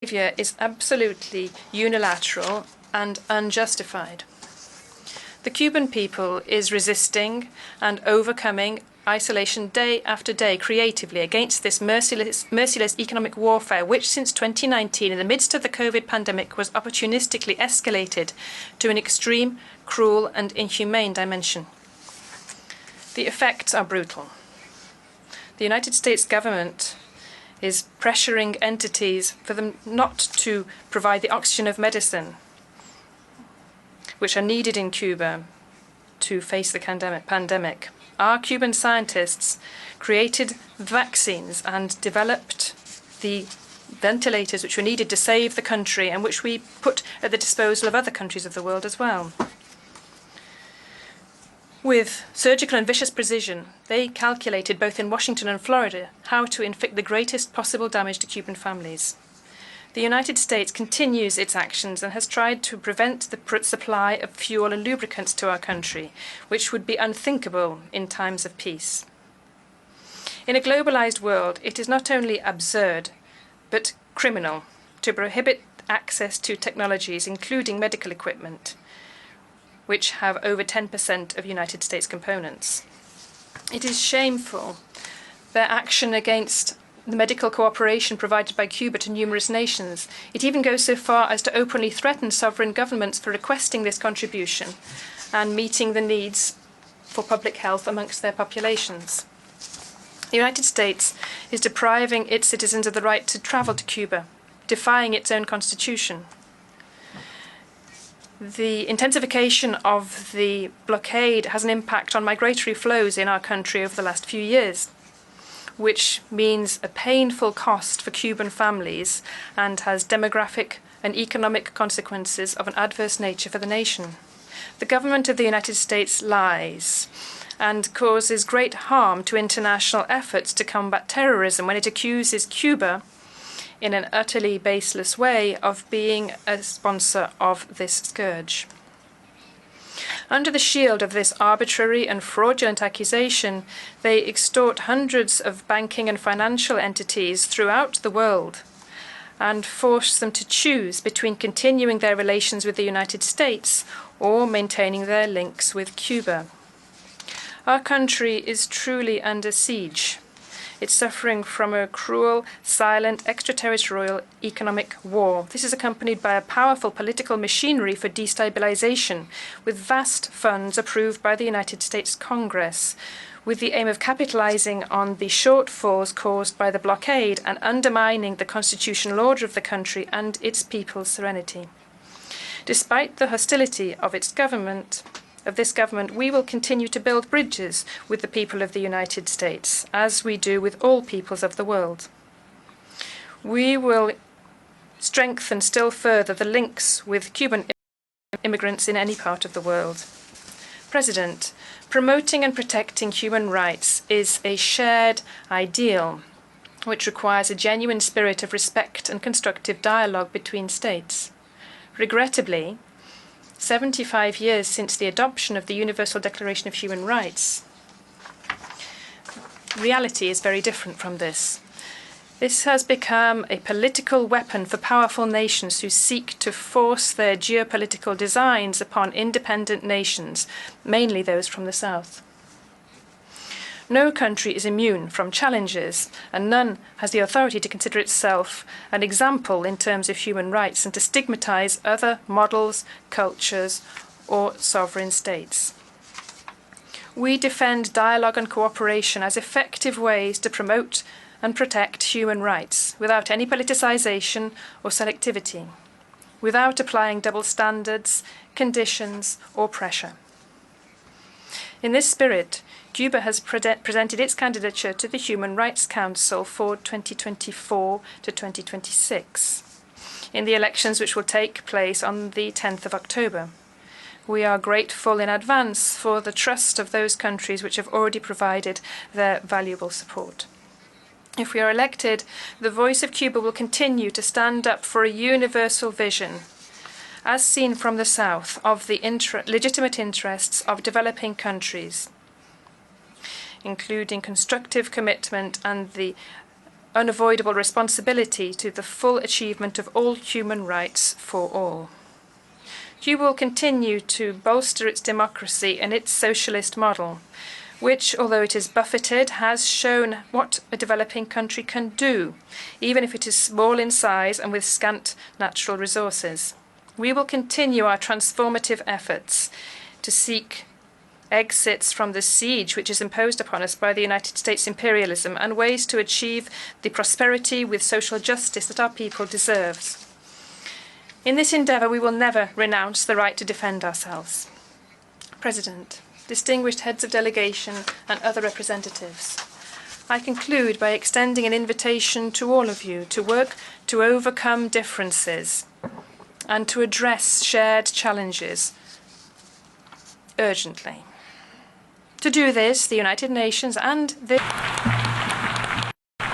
behavior is absolutely unilateral and unjustified. The Cuban people is resisting and overcoming isolation day after day creatively against this merciless economic warfare, which since 2019, in the midst of the COVID pandemic, was opportunistically escalated to an extreme, cruel and inhumane dimension. The effects are brutal. The United States government is pressuring entities for them not to provide the oxygen of medicine which are needed in Cuba to face the pandemic. Our Cuban scientists created vaccines and developed the ventilators which were needed to save the country and which we put at the disposal of other countries of the world as well. With surgical and vicious precision, they calculated both in Washington and Florida how to inflict the greatest possible damage to Cuban families. The United States continues its actions and has tried to prevent the supply of fuel and lubricants to our country, which would be unthinkable in times of peace. In a globalized world, it is not only absurd, but criminal to prohibit access to technologies, including medical equipment, which have over 10% of United States components. It is shameful, their action against the medical cooperation provided by Cuba to numerous nations. It even goes so far as to openly threaten sovereign governments for requesting this contribution and meeting the needs for public health amongst their populations. The United States is depriving its citizens of the right to travel to Cuba, defying its own constitution. The intensification of the blockade has an impact on migratory flows in our country over the last few years, which means a painful cost for Cuban families and has demographic and economic consequences of an adverse nature for the nation. The government of the United States lies and causes great harm to international efforts to combat terrorism when it accuses Cuba in an utterly baseless way of being a sponsor of this scourge. Under the shield of this arbitrary and fraudulent accusation, they extort hundreds of banking and financial entities throughout the world and force them to choose between continuing their relations with the United States or maintaining their links with Cuba. Our country is truly under siege. It's suffering from a cruel, silent, extraterritorial economic war. This is accompanied by a powerful political machinery for destabilization, with vast funds approved by the United States Congress, with the aim of capitalizing on the shortfalls caused by the blockade and undermining the constitutional order of the country and its people's serenity. Despite the hostility of this government, we will continue to build bridges with the people of the United States, as we do with all peoples of the world. We will strengthen still further the links with Cuban immigrants in any part of the world. President, promoting and protecting human rights is a shared ideal, which requires a genuine spirit of respect and constructive dialogue between states. Regrettably, 75 years since the adoption of the Universal Declaration of Human Rights, reality is very different from this. This has become a political weapon for powerful nations who seek to force their geopolitical designs upon independent nations, mainly those from the South. No country is immune from challenges, and none has the authority to consider itself an example in terms of human rights and to stigmatize other models, cultures, or sovereign states. We defend dialogue and cooperation as effective ways to promote and protect human rights without any politicization or selectivity, without applying double standards, conditions, or pressure. In this spirit, Cuba has presented its candidature to the Human Rights Council for 2024 to 2026 in the elections which will take place on the 10th of October. We are grateful in advance for the trust of those countries which have already provided their valuable support. If we are elected, the voice of Cuba will continue to stand up for a universal vision, as seen from the South, of the legitimate interests of developing countries, including constructive commitment and the unavoidable responsibility to the full achievement of all human rights for all. Cuba will continue to bolster its democracy and its socialist model, which, although it is buffeted, has shown what a developing country can do, even if it is small in size and with scant natural resources. We will continue our transformative efforts to seek exits from the siege which is imposed upon us by the United States imperialism and ways to achieve the prosperity with social justice that our people deserves. In this endeavour, we will never renounce the right to defend ourselves. President, distinguished heads of delegation and other representatives, I conclude by extending an invitation to all of you to work to overcome differences and to address shared challenges urgently. To do this, the United Nations and the